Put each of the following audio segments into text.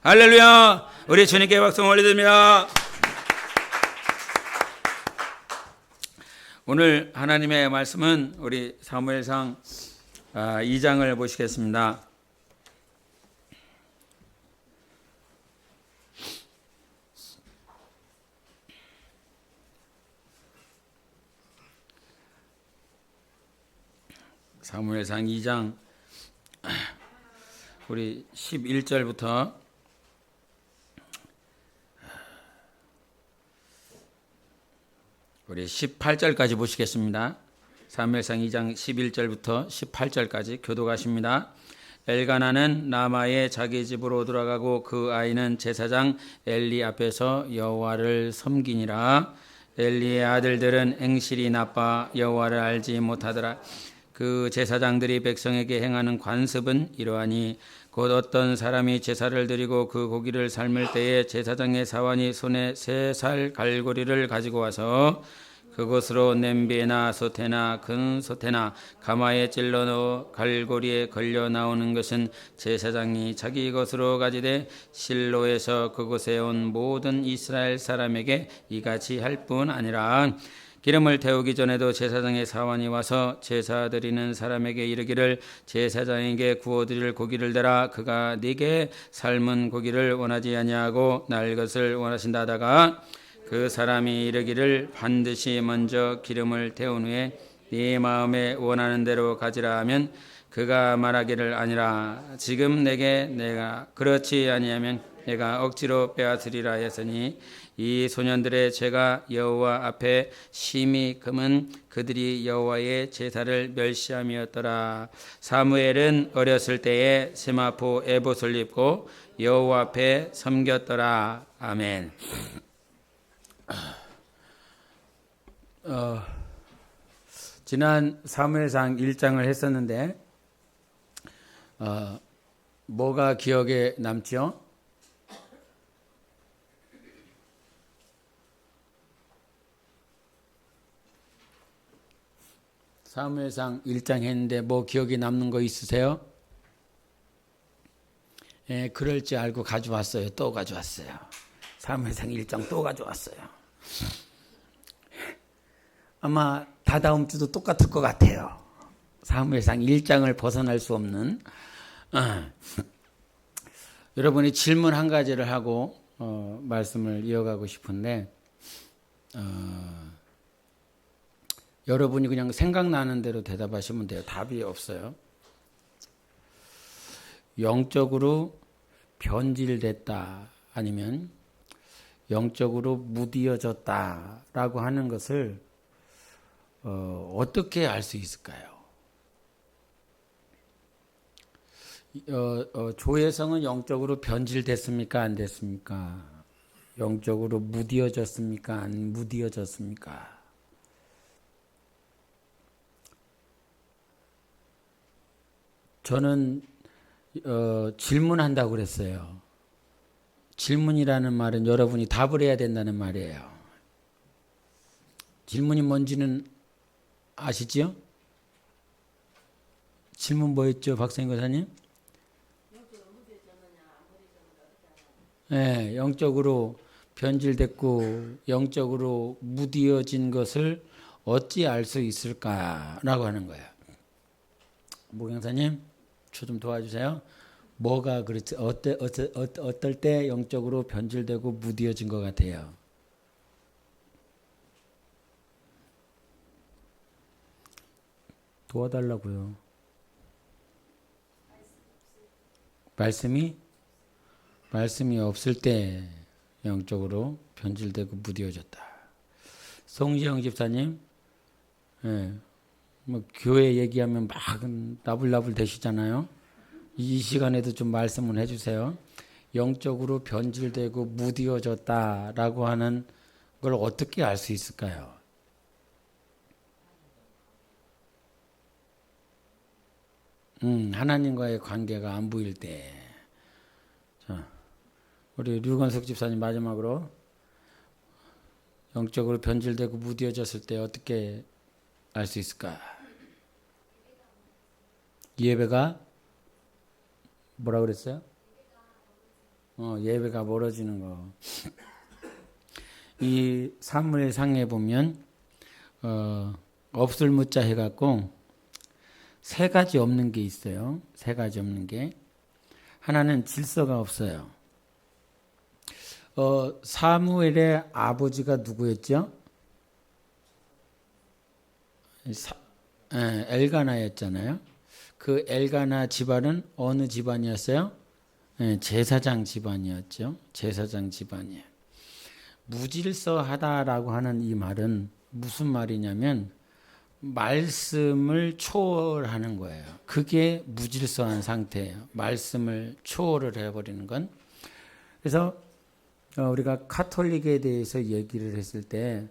할렐루야! 우리 주님께 박수 올려드립니다. 오늘 하나님의 말씀은 우리 사무엘상 2장을 보시겠습니다. 사무엘상 2장 우리 11절부터 우리 18절까지 보시겠습니다. 사무엘상 2장 11절부터 18절까지 교독하십니다. 엘가나는 라마의 자기 집으로 돌아가고 그 아이는 제사장 엘리 앞에서 여호와를 섬기니라. 엘리의 아들들은 행실이 나빠 여호와를 알지 못하더라. 그 제사장들이 백성에게 행하는 관습은 이러하니 곧 어떤 사람이 제사를 드리고 그 고기를 삶을 때에 제사장의 사환이 손에 3살 갈고리를 가지고 와서 그것으로 냄비나 솥에나 큰 솥에나 가마에 찔러 넣어 갈고리에 걸려 나오는 것은 제사장이 자기 것으로 가지되 실로에서 그곳에 온 모든 이스라엘 사람에게 이같이 할 뿐 아니라 기름을 태우기 전에도 제사장의 사환이 와서 제사 드리는 사람에게 이르기를 제사장에게 구워드릴 고기를 대라. 그가 네게 삶은 고기를 원하지 아니하고 날 것을 원하신다 하다가 그 사람이 이르기를 반드시 먼저 기름을 태운 후에 네 마음에 원하는 대로 가지라 하면 그가 말하기를 아니라 지금 내가 그렇지 아니하면 내가 억지로 빼앗으리라 했으니 이 소년들의 죄가 여호와 앞에 심히 금은 그들이 여호와의 제사를 멸시함이었더라. 사무엘은 어렸을 때에 세마포 에봇을 입고 여호와 앞에 섬겼더라. 아멘. 지난 사무엘상 1장을 했었는데 뭐가 기억에 남죠? 사무엘상 1장 했는데 뭐 기억에 남는 거 있으세요? 예, 그럴 줄 알고 가져왔어요. 또 가져왔어요. 사무엘상 1장 또 가져왔어요. 아마 다다음 주도 똑같을 것 같아요. 사무엘상 1장을 벗어날 수 없는 여러분이 질문 한 가지를 하고 말씀을 이어가고 싶은데 여러분이 그냥 생각나는 대로 대답하시면 돼요. 답이 없어요. 영적으로 변질됐다 아니면 영적으로 무디어졌다라고 하는 것을 어떻게 알 수 있을까요? 조혜성은 영적으로 변질됐습니까? 안 됐습니까? 영적으로 무디어졌습니까? 안 무디어졌습니까? 저는 질문한다고 그랬어요. 질문이라는 말은 여러분이 답을 해야 된다는 말이에요. 질문이 뭔지는 아시죠? 질문 뭐였죠, 박성인 교사님? 네, 영적으로 변질됐고 영적으로 무디어진 것을 어찌 알 수 있을까라고 하는 거예요. 목양사님, 저 좀 도와주세요. 뭐가 그렇지? 어떨 때 영적으로 변질되고 무디어진 것 같아요? 도와달라고요. 말씀이 없을 때 영적으로 변질되고 무디어졌다. 송지영 집사님, 예, 뭐 교회 얘기하면 막 나불나불 되시잖아요. 이 시간에도 좀 말씀을 해주세요. 영적으로 변질되고 무디어졌다라고 하는 걸 어떻게 알 수 있을까요? 하나님과의 관계가 안 보일 때. 자, 우리 류건석 집사님 마지막으로 영적으로 변질되고 무디어졌을 때 어떻게 알 수 있을까? 예배가 뭐라 그랬어요? 예배가 멀어지는 거. 이 사무엘상에 보면 없을 묻자 해갖고 세 가지 없는 게 있어요. 세 가지 없는 게. 하나는 질서가 없어요. 사무엘의 아버지가 누구였죠? 엘가나였잖아요. 그 엘가나 집안은 어느 집안이었어요? 제사장 집안이었죠. 제사장 집안이에요. 무질서하다라고 하는 이 말은 무슨 말이냐면 말씀을 초월하는 거예요. 그게 무질서한 상태예요. 말씀을 초월을 해버리는 건. 그래서 우리가 카톨릭에 대해서 얘기를 했을 때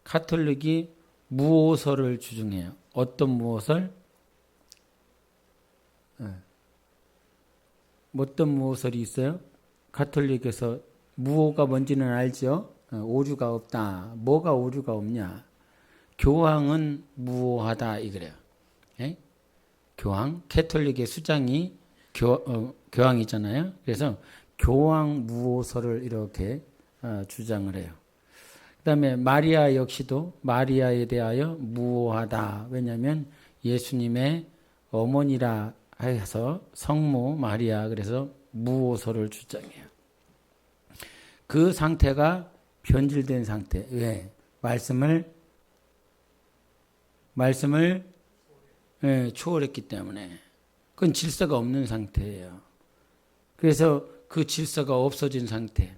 카톨릭이 무오설을 주장해요. 어떤 무오설? 어떤 무오설이 있어요? 카톨릭에서 무오가 뭔지는 알죠? 오류가 없다. 뭐가 오류가 없냐? 교황은 무오하다 이거래요. 예? 교황, 캐톨릭의 수장이 교황이잖아요. 그래서 교황 무오설을 이렇게 주장을 해요. 그 다음에 마리아 역시도 마리아에 대하여 무오하다. 왜냐하면 예수님의 어머니라 해서 성모 마리아, 그래서 무오설을 주장해요. 그 상태가 변질된 상태. 왜? 말씀을 초월했기 때문에. 그건 질서가 없는 상태예요. 그래서 그 질서가 없어진 상태.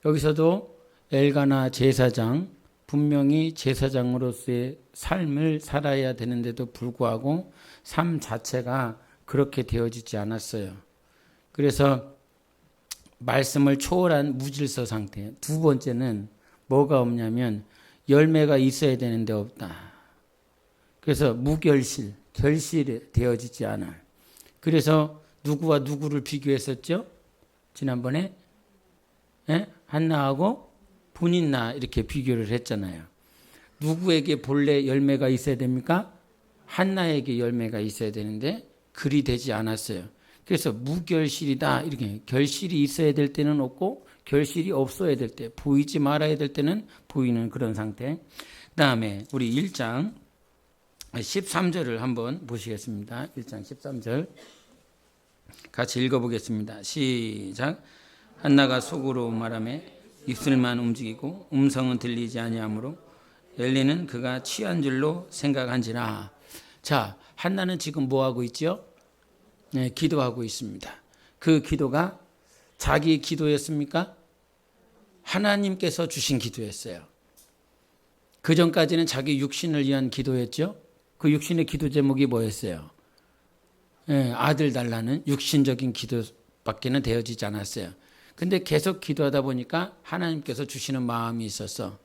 여기서도 엘가나 제사장, 분명히 제사장으로서의 삶을 살아야 되는데도 불구하고 삶 자체가 그렇게 되어지지 않았어요. 그래서 말씀을 초월한 무질서 상태. 두 번째는 뭐가 없냐면 열매가 있어야 되는데 없다. 그래서 무결실, 결실이 되어지지 않아. 그래서 누구와 누구를 비교했었죠? 지난번에 한나하고 분인나 이렇게 비교를 했잖아요. 누구에게 본래 열매가 있어야 됩니까? 한나에게 열매가 있어야 되는데 그리 되지 않았어요. 그래서 무결실이다. 이렇게 결실이 있어야 될 때는 없고 결실이 없어야 될 때, 보이지 말아야 될 때는 보이는 그런 상태. 그 다음에 우리 1장 13절을 한번 보시겠습니다. 1장 13절 같이 읽어보겠습니다. 시작. 한나가 속으로 말하며 입술만 움직이고 음성은 들리지 아니하므로 엘리는 그가 취한 줄로 생각한지라. 자, 한나는 지금 뭐하고 있죠? 네, 기도하고 있습니다. 그 기도가 자기 기도였습니까? 하나님께서 주신 기도였어요. 그 전까지는 자기 육신을 위한 기도였죠. 그 육신의 기도 제목이 뭐였어요? 아들 달라는 육신적인 기도밖에는 되어지지 않았어요. 근데 계속 기도하다 보니까 하나님께서 주시는 마음이 있어서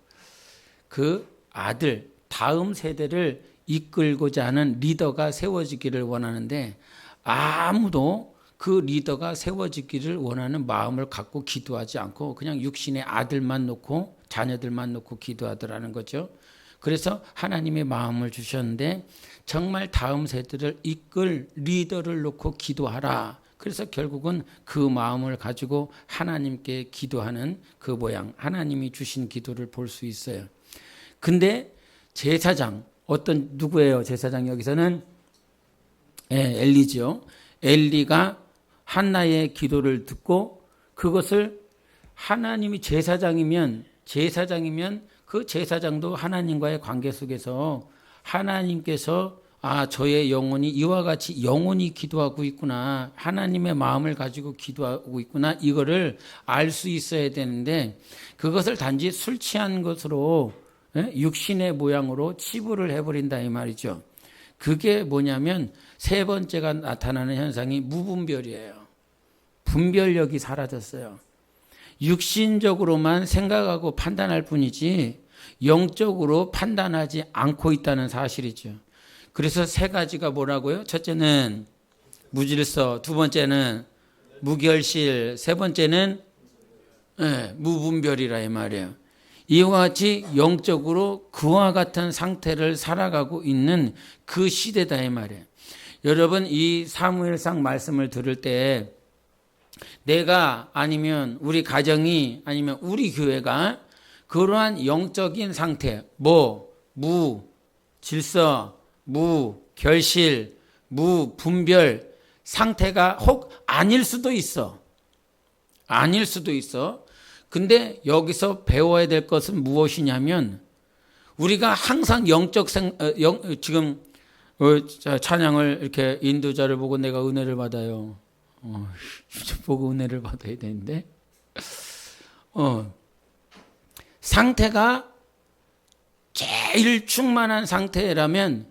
그 아들, 다음 세대를 이끌고자 하는 리더가 세워지기를 원하는데 아무도 그 리더가 세워지기를 원하는 마음을 갖고 기도하지 않고 그냥 육신의 아들만 놓고 자녀들만 놓고 기도하더라는 거죠. 그래서 하나님의 마음을 주셨는데 정말 다음 세대를 이끌 리더를 놓고 기도하라. 그래서 결국은 그 마음을 가지고 하나님께 기도하는 그 모양, 하나님이 주신 기도를 볼 수 있어요. 근데 제사장, 어떤 누구예요? 제사장 여기서는 엘리죠. 엘리가 한나의 기도를 듣고 그것을 하나님이 제사장이면 그 제사장도 하나님과의 관계 속에서 하나님께서 저의 영혼이 이와 같이 영혼이 기도하고 있구나. 하나님의 마음을 가지고 기도하고 있구나. 이거를 알 수 있어야 되는데 그것을 단지 술 취한 것으로 육신의 모양으로 치부를 해버린다 이 말이죠. 그게 뭐냐면 세 번째가 나타나는 현상이 무분별이에요. 분별력이 사라졌어요. 육신적으로만 생각하고 판단할 뿐이지 영적으로 판단하지 않고 있다는 사실이죠. 그래서 세 가지가 뭐라고요? 첫째는 무질서, 두 번째는 무결실, 세 번째는 무분별이라 이 말이에요. 이와 같이 영적으로 그와 같은 상태를 살아가고 있는 그 시대다 이 말이에요. 여러분 이 사무엘상 말씀을 들을 때 내가 아니면 우리 가정이 아니면 우리 교회가 그러한 영적인 상태, 질서, 결실, 분별 상태가 혹 아닐 수도 있어. 아닐 수도 있어. 근데 여기서 배워야 될 것은 무엇이냐면 우리가 항상 지금 찬양을 이렇게 인도자를 보고 내가 은혜를 받아요. 보고 은혜를 받아야 되는데 상태가 제일 충만한 상태라면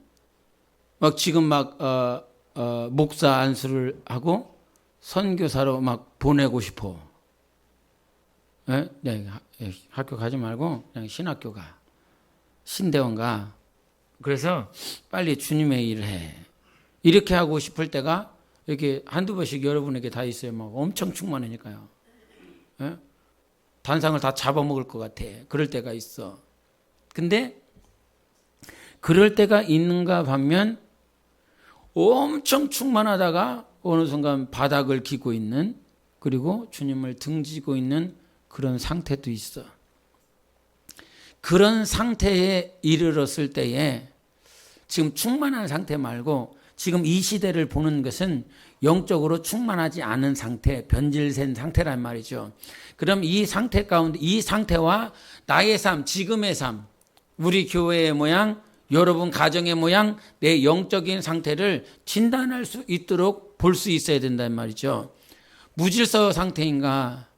막 지금 목사 안수를 하고 선교사로 막 보내고 싶어. 네, 학교 가지 말고 그냥 신학교 가. 신대원 가. 그래서 빨리 주님의 일을 해. 이렇게 하고 싶을 때가 이렇게 한두 번씩 여러분에게 다 있어요. 막 엄청 충만하니까요. 단상을 다 잡아먹을 것 같아. 그럴 때가 있어. 근데 그럴 때가 있는가 반면 엄청 충만하다가 어느 순간 바닥을 기고 있는 그리고 주님을 등지고 있는 그런 상태도 있어. 그런 상태에 이르렀을 때에 지금 충만한 상태 말고 지금 이 시대를 보는 것은 영적으로 충만하지 않은 상태, 변질된 상태란 말이죠. 그럼 이 상태 가운데 이 상태와 나의 삶, 지금의 삶, 우리 교회의 모양, 여러분 가정의 모양, 내 영적인 상태를 진단할 수 있도록 볼 수 있어야 된단 말이죠. 무질서 상태인가?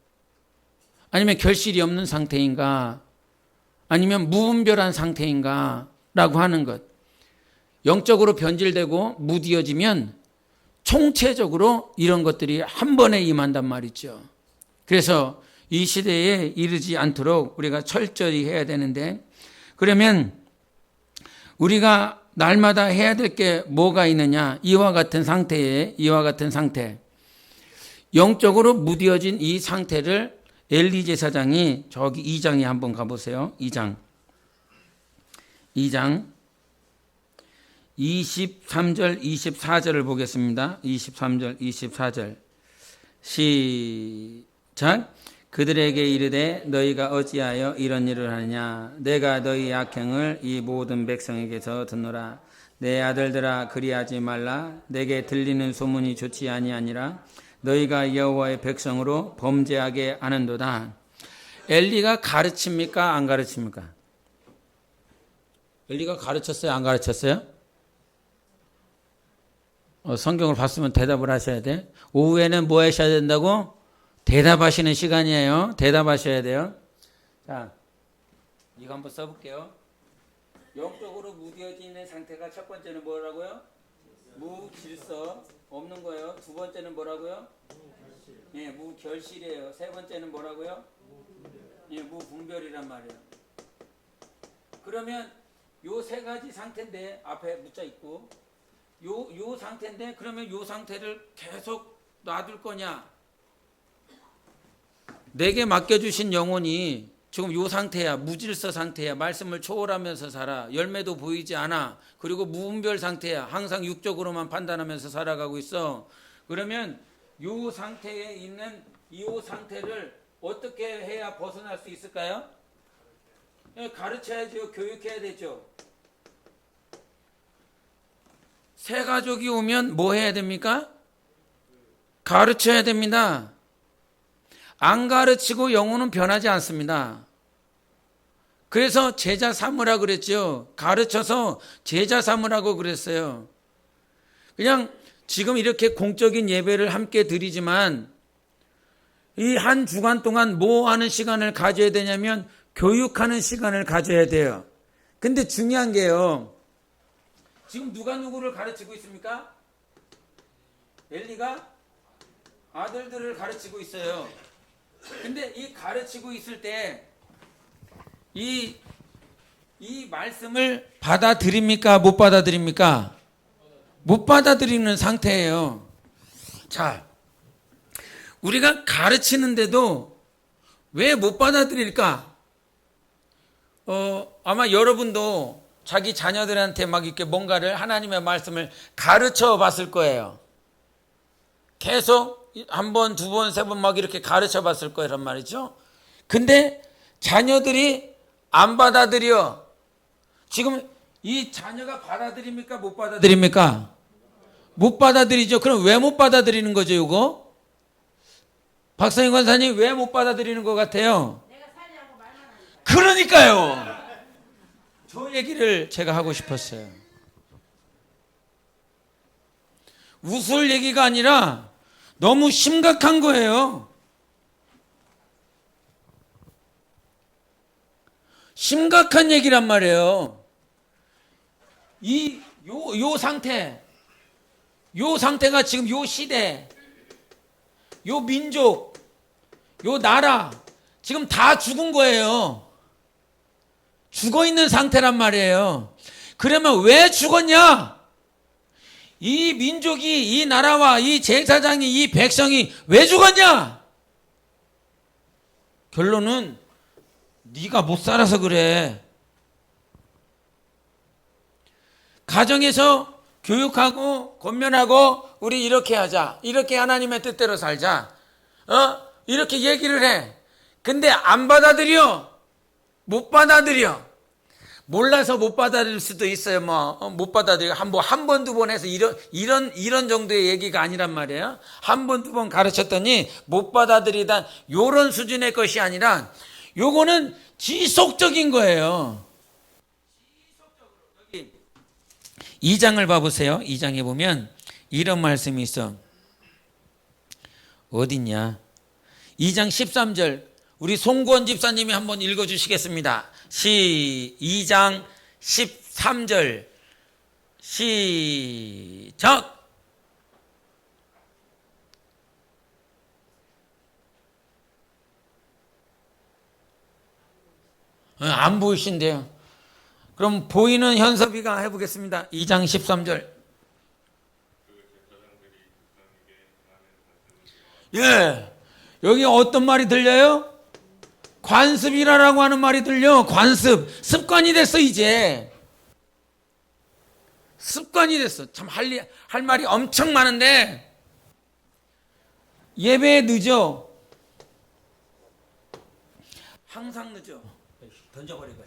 아니면 결실이 없는 상태인가? 아니면 무분별한 상태인가? 라고 하는 것. 영적으로 변질되고 무디어지면 총체적으로 이런 것들이 한 번에 임한단 말이죠. 그래서 이 시대에 이르지 않도록 우리가 철저히 해야 되는데 그러면 우리가 날마다 해야 될 게 뭐가 있느냐? 이와 같은 상태. 영적으로 무디어진 이 상태를 엘리 제사장이 저기 2장에 한번 가보세요. 2장 23절 24절을 보겠습니다. 23절 24절 시작. 그들에게 이르되 너희가 어찌하여 이런 일을 하느냐? 내가 너희 악행을 이 모든 백성에게서 듣노라. 내 아들들아 그리하지 말라. 내게 들리는 소문이 좋지 아니하니라. 너희가 여호와의 백성으로 범죄하게 하는도다. 엘리가 가르칩니까? 안 가르칩니까? 엘리가 가르쳤어요? 안 가르쳤어요? 성경을 봤으면 대답을 하셔야 돼. 오후에는 뭐 하셔야 된다고? 대답하시는 시간이에요. 대답하셔야 돼요. 자, 이거 한번 써볼게요. 영적으로 무뎌지는 상태가 첫 번째는 뭐라고요? 무질서 없는 거예요. 두 번째는 뭐라고요? 예, 무결실이에요. 세 번째는 뭐라고요? 예, 무분별이란 말이에요. 그러면 요 세 가지 상태인데 앞에 묻자 있고 요 상태인데 그러면 요 상태를 계속 놔둘 거냐? 내게 맡겨주신 영혼이 지금 요 상태야. 무질서 상태야. 말씀을 초월하면서 살아. 열매도 보이지 않아. 그리고 무분별 상태야. 항상 육적으로만 판단하면서 살아가고 있어. 그러면 요 상태에 있는 요 상태를 어떻게 해야 벗어날 수 있을까요? 가르쳐야죠. 교육해야 되죠. 새 가족이 오면 뭐 해야 됩니까? 가르쳐야 됩니다. 안 가르치고 영혼은 변하지 않습니다. 그래서 제자 삼으라 그랬죠. 가르쳐서 제자 삼으라고 그랬어요. 그냥 지금 이렇게 공적인 예배를 함께 드리지만 이 한 주간 동안 뭐 하는 시간을 가져야 되냐면 교육하는 시간을 가져야 돼요. 근데 중요한 게요. 지금 누가 누구를 가르치고 있습니까? 엘리가 아들들을 가르치고 있어요. 근데 이 가르치고 있을 때 이 말씀을 받아들입니까? 못 받아들입니까? 못 받아들이는 상태예요. 자, 우리가 가르치는데도 왜 못 받아들일까? 아마 여러분도 자기 자녀들한테 막 이렇게 뭔가를 하나님의 말씀을 가르쳐 봤을 거예요. 계속 한 번, 두 번, 세 번 막 이렇게 가르쳐 봤을 거란 말이죠. 근데 자녀들이 안 받아들여. 지금 이 자녀가 받아들입니까? 못 받아들입니까? 못 받아들이죠. 그럼 왜 못 받아들이는 거죠, 이거? 박성희 권사님 왜 못 받아들이는 것 같아요? 그러니까요. 저 얘기를 제가 하고 싶었어요. 웃을 얘기가 아니라 너무 심각한 거예요. 심각한 얘기란 말이에요. 요 상태가 지금 요 시대, 요 민족, 요 나라, 지금 다 죽은 거예요. 죽어 있는 상태란 말이에요. 그러면 왜 죽었냐? 이 민족이, 이 나라와 이 제사장이, 이 백성이 왜 죽었냐? 결론은 네가 못 살아서 그래. 가정에서 교육하고 권면하고 우리 이렇게 하자. 이렇게 하나님의 뜻대로 살자. 이렇게 얘기를 해. 근데 안 받아들여. 못 받아들여. 몰라서 못 받아들일 수도 있어요. 못 받아들여. 한 번, 두 번 해서 이런 정도의 얘기가 아니란 말이에요. 한 번, 두 번 가르쳤더니 못 받아들이다. 요런 수준의 것이 아니라 요거는 지속적인 거예요. 2장을 봐보세요. 2장에 보면 이런 말씀이 있어. 어딨냐? 2장 13절 우리 송구원 집사님이 한번 읽어주시겠습니다. 2장 13절 시작. 안 보이신데요. 그럼 보이는 현섭이가 해보겠습니다. 2장 13절. 예, 여기 어떤 말이 들려요? 관습이라고 하는 말이 들려. 관습. 습관이 됐어 이제. 습관이 됐어. 참 할 말이 엄청 많은데 예배에 늦어. 항상 늦어. 던져버리고.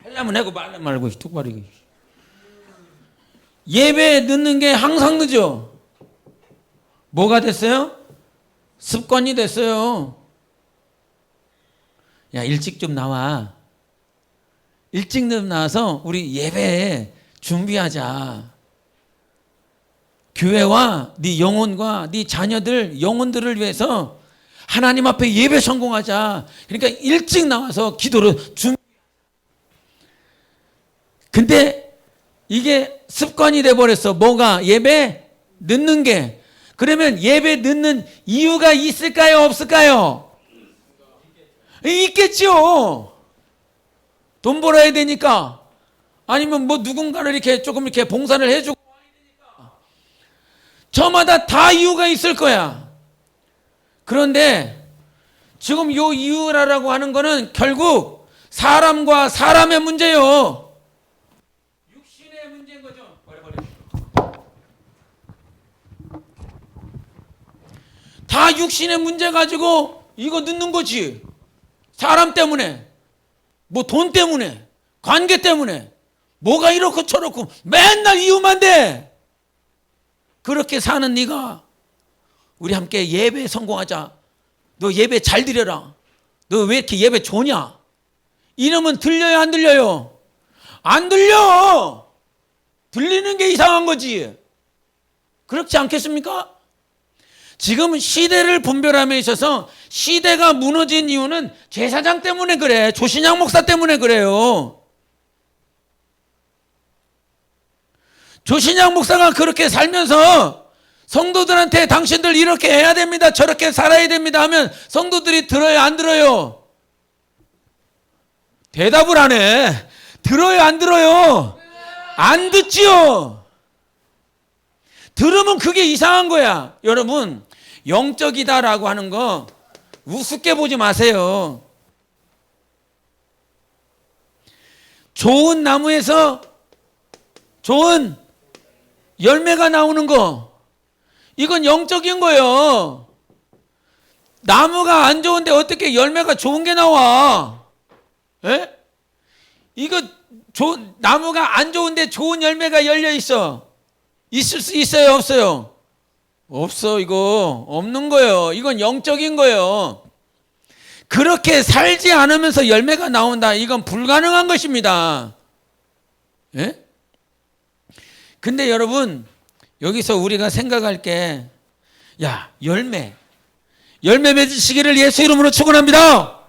하려면 하고 말려면 말고 툭버리고. 예배에 늦는 게 항상 늦어. 뭐가 됐어요? 습관이 됐어요. 야, 일찍 좀 나와. 일찍 좀 나와서 우리 예배에 준비하자. 교회와 네 영혼과 네 자녀들 영혼들을 위해서 하나님 앞에 예배 성공하자. 그러니까 일찍 나와서 기도를 준비. 근데 이게 습관이 돼버렸어. 뭐가? 예배 늦는 게. 그러면 예배 늦는 이유가 있을까요? 없을까요? 있겠죠. 돈 벌어야 되니까. 아니면 뭐 누군가를 이렇게 조금 이렇게 봉사를 해주고 저마다 다 이유가 있을 거야. 그런데 지금 요 이유라고 하는 거는 결국 사람과 사람의 문제요. 육신의 문제인 거죠. 다 육신의 문제 가지고 이거 늦는 거지. 사람 때문에, 뭐 돈 때문에, 관계 때문에, 뭐가 이렇고 저렇고 맨날 이유만 돼. 그렇게 사는 네가 우리 함께 예배 성공하자. 너 예배 잘 드려라. 너 왜 이렇게 예배 좋냐? 이러면 들려요, 안 들려요? 안 들려. 들리는 게 이상한 거지. 그렇지 않겠습니까? 지금 시대를 분별함에 있어서 시대가 무너진 이유는 제사장 때문에 그래. 조신양 목사 때문에 그래요. 조신양 목사가 그렇게 살면서 성도들한테 당신들 이렇게 해야 됩니다. 저렇게 살아야 됩니다 하면 성도들이 들어요, 안 들어요? 대답을 안 해. 들어요, 안 들어요? 안 듣지요. 들으면 그게 이상한 거야. 여러분, 영적이다라고 하는 거 우습게 보지 마세요. 좋은 나무에서 좋은 열매가 나오는 거, 이건 영적인 거예요. 나무가 안 좋은데 어떻게 열매가 좋은 게 나와? 예? 이거 나무가 안 좋은데 좋은 열매가 열려 있어. 있을 수 있어요, 없어요? 없어. 이거 없는 거예요. 이건 영적인 거예요. 그렇게 살지 않으면서 열매가 나온다. 이건 불가능한 것입니다. 예? 근데 여러분, 여기서 우리가 생각할 게, 야, 열매 맺으시기를 예수 이름으로 축원합니다.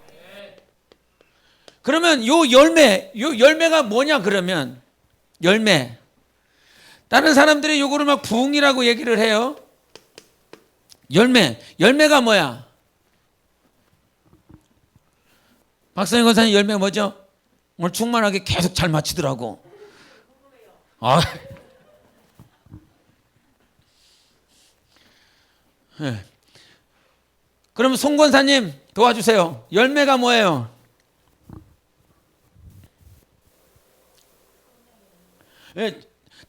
그러면 요 열매가 뭐냐 그러면 열매. 다른 사람들이 요거를 막 부흥이라고 얘기를 해요. 열매가 뭐야? 박성희 권사님 열매 뭐죠? 오늘 충만하게 계속 잘 맞히더라고. 아. 네. 그러면 송 권사님 도와주세요. 열매가 뭐예요? 네,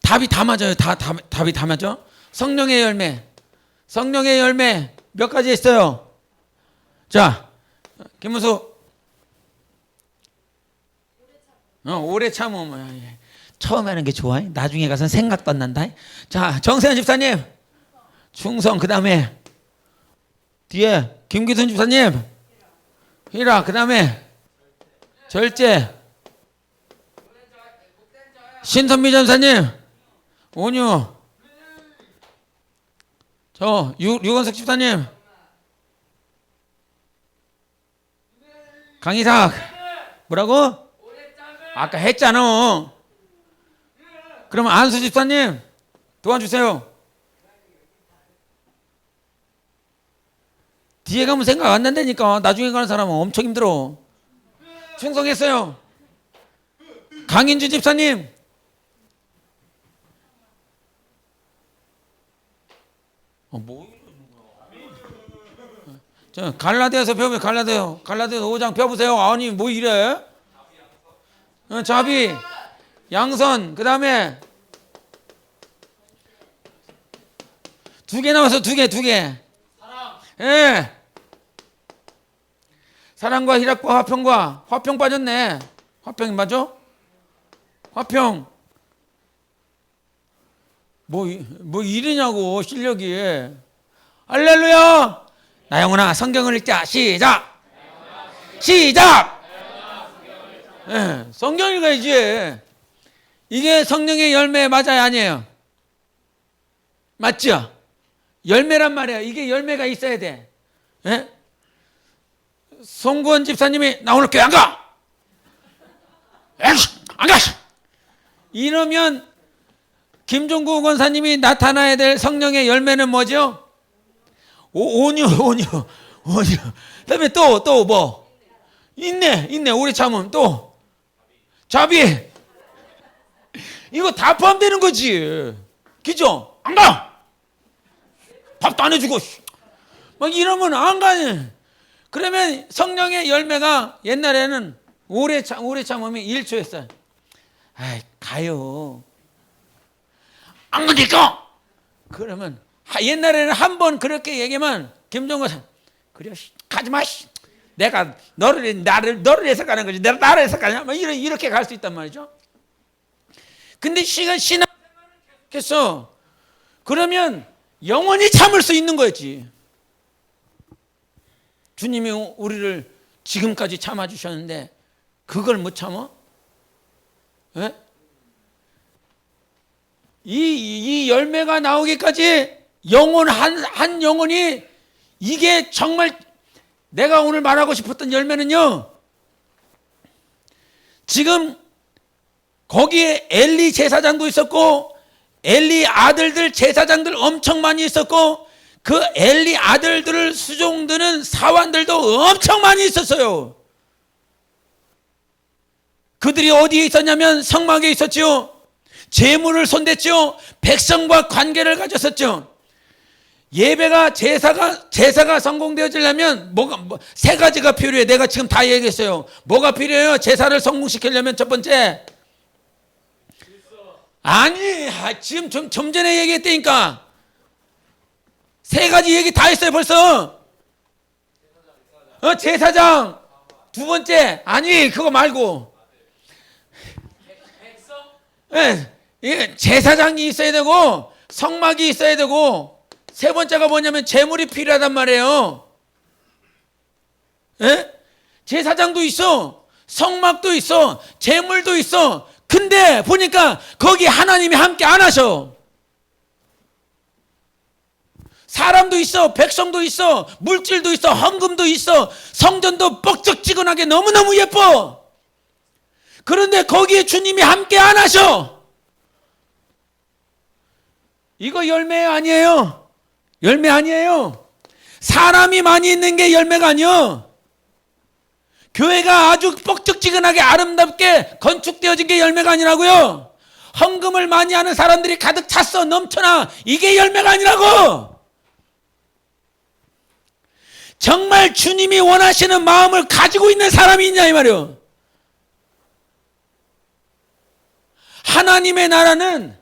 답이 다 맞아요. 답이 다 맞죠? 성령의 열매 몇 가지 있어요? 자, 김문수. 오래 참으면 처음 하는 게 좋아. 나중에 가서는 생각도 안 난다. 자, 정세현 집사님 충성. 그 다음에 뒤에 김기순 집사님 희라. 그 다음에 절제. 신선미 전사님 온유. 저 유건석 집사님 강희삭. 뭐라고? 아까 했잖아. 그러면 안수 집사님 도와주세요. 뒤에 가면 생각 안 난다니까. 나중에 가는 사람은 엄청 힘들어. 충성했어요. 강인주 집사님. 저 갈라디아서 배우면 갈라디아서 5장 펴보세요. 아니 뭐 이래? 자비, 양선. 그 다음에 두 개 남았어. 두 개. 사랑. 예. 사랑과 희락과 화평과. 화평 빠졌네. 화평이 맞아? 화평. 뭐 이러냐고 실력이. 할렐루야. 나 영혼아 성경을 읽자. 시작. 예, 성경 읽어야지. 이게 성령의 열매 맞아요, 아니에요? 맞죠? 열매란 말이에요. 이게 열매가 있어야 돼. 예? 송구원 집사님이 나 오늘 교회 안 가. 안 가. 이러면 김종구 권사님이 나타나야 될 성령의 열매는 뭐죠? 온유. 그다음에 또 뭐? 있네. 오래 참음. 또 자비. 이거 다 포함되는 거지. 그죠? 안 가. 밥도 안 해주고 막 이러면 안 가네. 그러면 성령의 열매가 옛날에는 오래 참음이 1초였어요. 아이, 가요. 안 가니까. 그러면 옛날에는 한 번 그렇게 얘기하면 김종건 그래 가지 마. 내가 너를 해서 가는 거지. 내가 나를 해서 가냐? 막 이렇게 갈 수 있단 말이죠. 근데 신앙생활을 계속했어. 그러면 영원히 참을 수 있는 거지. 주님이 우리를 지금까지 참아주셨는데 그걸 못 참아? 예? 이 열매가 나오기까지 영혼 한 영혼이 이게 정말 내가 오늘 말하고 싶었던 열매는요. 지금 거기에 엘리 제사장도 있었고 엘리 아들들 제사장들 엄청 많이 있었고 그 엘리 아들들을 수종드는 사환들도 엄청 많이 있었어요. 그들이 어디에 있었냐면 성막에 있었죠. 제물을 손댔죠. 백성과 관계를 가졌었죠. 예배가 제사가 성공되어지려면 세 가지가 필요해. 내가 지금 다 얘기했어요. 뭐가 필요해요? 제사를 성공시키려면 첫 번째. 아니, 지금 좀 전에 얘기했다니까. 세 가지 얘기 다 했어요 벌써. 제사장. 두 번째, 아니 그거 말고 제사장이 있어야 되고 성막이 있어야 되고, 세 번째가 뭐냐면 제물이 필요하단 말이에요. 제사장도 있어, 성막도 있어, 제물도 있어. 근데 보니까 거기 하나님이 함께 안 하셔. 사람도 있어, 백성도 있어, 물질도 있어, 헌금도 있어, 성전도 뻑적지근하게 너무너무 예뻐. 그런데 거기에 주님이 함께 안 하셔. 이거 열매 아니에요. 열매 아니에요. 사람이 많이 있는 게 열매가 아니요. 교회가 아주 뻑적지근하게 아름답게 건축되어진 게 열매가 아니라고요. 헌금을 많이 하는 사람들이 가득 찼어, 넘쳐나. 이게 열매가 아니라고. 정말 주님이 원하시는 마음을 가지고 있는 사람이 있냐 이 말이요. 하나님의 나라는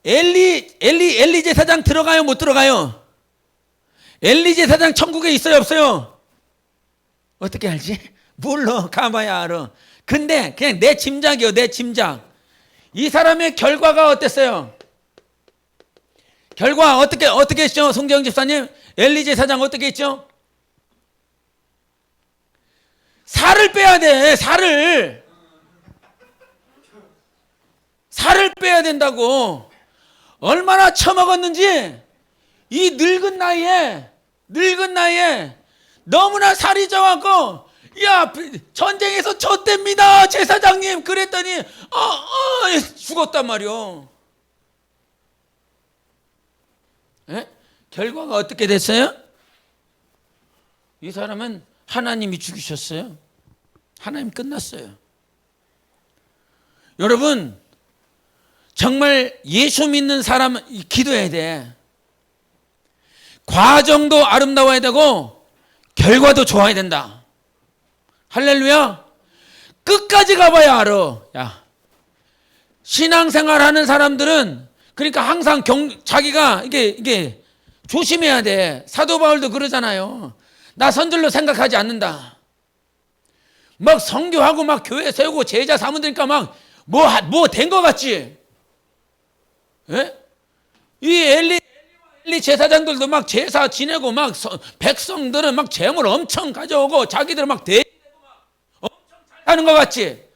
엘리 제사장 들어가요, 못 들어가요? 엘리 제사장 천국에 있어요, 없어요? 어떻게 알지? 몰라, 가봐야 알아. 근데 그냥 내 짐작이요, 내 짐작. 이 사람의 결과가 어땠어요? 결과 어떻게 했죠? 송재영 집사님, 엘리 제사장 어떻게 했죠? 살을 빼야 돼. 살을 빼야 된다고. 얼마나 처먹었는지. 이 늙은 나이에 너무나 살이 쪄갖고, 야, 전쟁에서 졌답니다 제사장님 그랬더니 죽었단 말이오. 결과가 어떻게 됐어요? 이 사람은 하나님이 죽이셨어요. 하나님 끝났어요. 여러분, 정말 예수 믿는 사람은 기도해야 돼. 과정도 아름다워야 되고 결과도 좋아야 된다. 할렐루야. 끝까지 가봐야 알아. 야, 신앙생활 하는 사람들은 그러니까 항상 자기가 이게 조심해야 돼. 사도 바울도 그러잖아요. 나 선들로 생각하지 않는다. 막 선교하고 막 교회 세우고 제자 삼으면 되니까 막 뭐 된 것 같지? 이 엘리 제사장들도 막 제사 지내고 막 백성들은 막 재물 엄청 가져오고 자기들은 막 대리되고 막 엄청 잘하는 것 같지?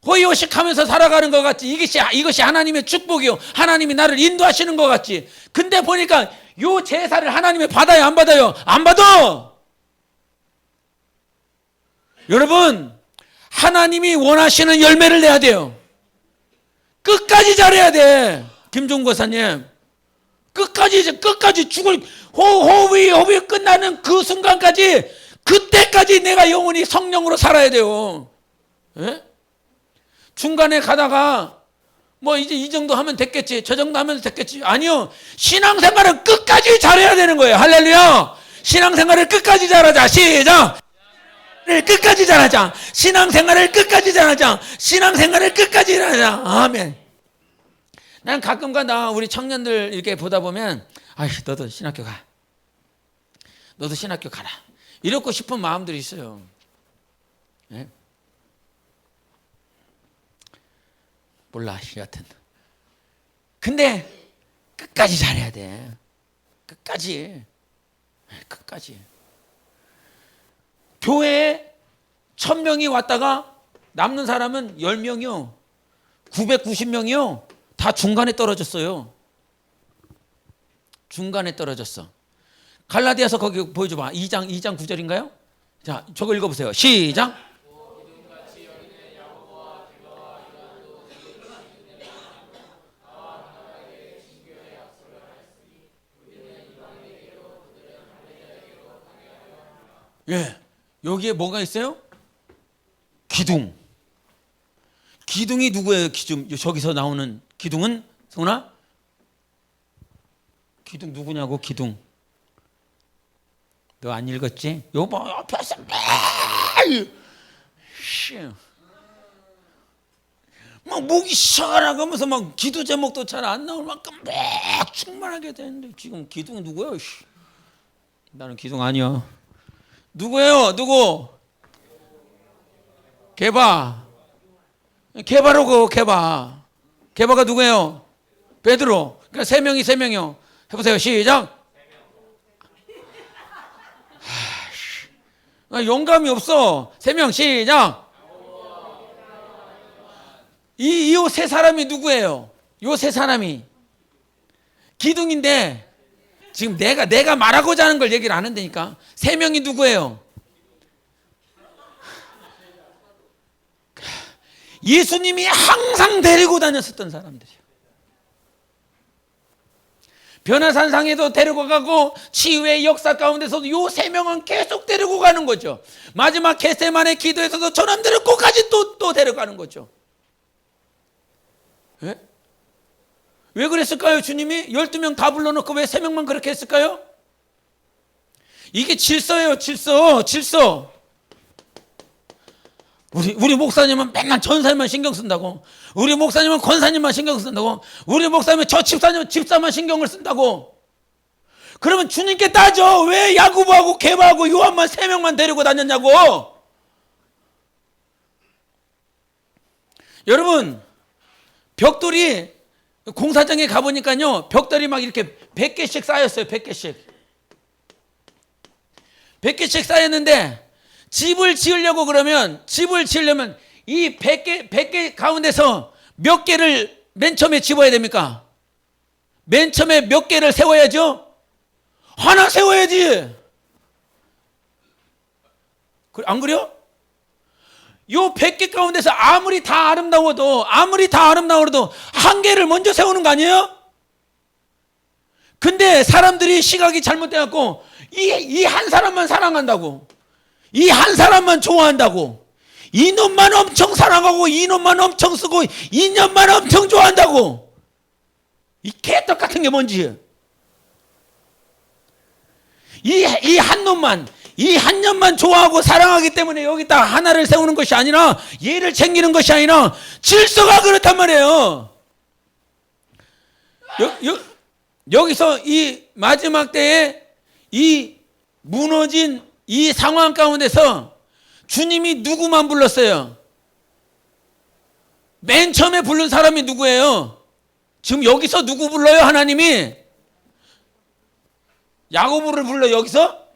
호의호식하면서 살아가는 것 같지? 이것이 하나님의 축복이요, 하나님이 나를 인도하시는 것 같지? 근데 보니까 요 제사를 하나님이 받아요, 안 받아요? 안 받아. 여러분, 하나님이 원하시는 열매를 내야 돼요. 끝까지 잘해야 돼. 김종국 권사님, 끝까지 죽을 호흡이 끝나는 그 순간까지, 그때까지 내가 영원히 성령으로 살아야 돼요. 중간에 가다가 뭐 이제 이 정도 하면 됐겠지, 저 정도 하면 됐겠지. 아니요, 신앙생활은 끝까지 잘해야 되는 거예요. 할렐루야. 신앙생활을 끝까지 잘하자. 시작. 끝까지 잘하자. 신앙생활을 끝까지 잘하자. 신앙생활을 끝까지 잘하자. 아멘. 난 가끔가다 우리 청년들 이렇게 보다 보면, 너도 신학교 가, 너도 신학교 가라, 이러고 싶은 마음들이 있어요. 몰라, 여하튼. 근데 끝까지 잘해야 돼. 끝까지. 교회에 1000명이 왔다가 남는 사람은 10명이요, 990명이요, 다 중간에 떨어졌어요. 중간에 떨어졌어. 갈라디아서 거기 보여줘봐. 2장 9절인가요? 자, 저거 읽어보세요. 시작. 여기에 뭐가 있어요? 기둥. 기둥이 누구예요? 저기서 나오는 기둥은? 성훈아? 기둥 누구냐고, 기둥. 너 안 읽었지? 여보, 옆에서 막 목이 시원하면서 막 기도 제목도 잘 안 나올 만큼 막 충만하게 되는데 지금 기둥 누구야? 나는 기둥 아니야. 누구예요? 누구? 게바. 게바로고 게바. 게바가 누구예요? 베드로. 그러니까 세 명이요. 해보세요. 시작. 영감이 없어. 3명 시작. 이 세 사람이 누구예요? 요 세 사람이 기둥인데 지금 내가 말하고자 하는 걸 얘기를 안 한다니까. 3명이 누구예요? 예수님이 항상 데리고 다녔었던 사람들이에요. 변화산상에도 데리고 가고 치유의 역사 가운데서도 요 3명은 계속 데리고 가는 거죠. 마지막 겟세마네 기도에서도 저놈들을 끝까지 또 데려가는 거죠. 예? 왜 그랬을까요? 주님이 12명 다 불러놓고 왜 3명만 그렇게 했을까요? 이게 질서예요. 질서. 우리 목사님은 맨날 전사님만 신경 쓴다고. 우리 목사님은 권사님만 신경 쓴다고. 우리 목사님은 저 집사만 신경을 쓴다고. 그러면 주님께 따져. 왜 야고보하고 게바하고 요한만 3명만 데리고 다녔냐고. 여러분, 벽돌이 공사장에 가보니까요, 벽돌이 막 이렇게 100개씩 쌓였어요. 100개씩. 100개씩 쌓였는데 집을 지으려면 이 100개 가운데서 몇 개를 맨 처음에 집어야 됩니까? 맨 처음에 몇 개를 세워야죠? 하나 세워야지. 안 그래요? 요 100개 가운데서 아무리 다 아름다워도 한 개를 먼저 세우는 거 아니에요? 근데 사람들이 시각이 잘못돼갖고 이 한 사람만 사랑한다고, 이 한 사람만 좋아한다고, 이놈만 엄청 사랑하고 이놈만 엄청 쓰고 이년만 엄청 좋아한다고. 이 개떡 같은 게 뭔지. 이 한 놈만, 이 한 년만 좋아하고 사랑하기 때문에 여기다 하나를 세우는 것이 아니라, 얘를 챙기는 것이 아니라 질서가 그렇단 말이에요. 여기서 이 마지막 때에 이 무너진 이 상황 가운데서 주님이 누구만 불렀어요? 맨 처음에 부른 사람이 누구예요? 지금 여기서 누구 불러요? 하나님이 야고보를 불러. 여기서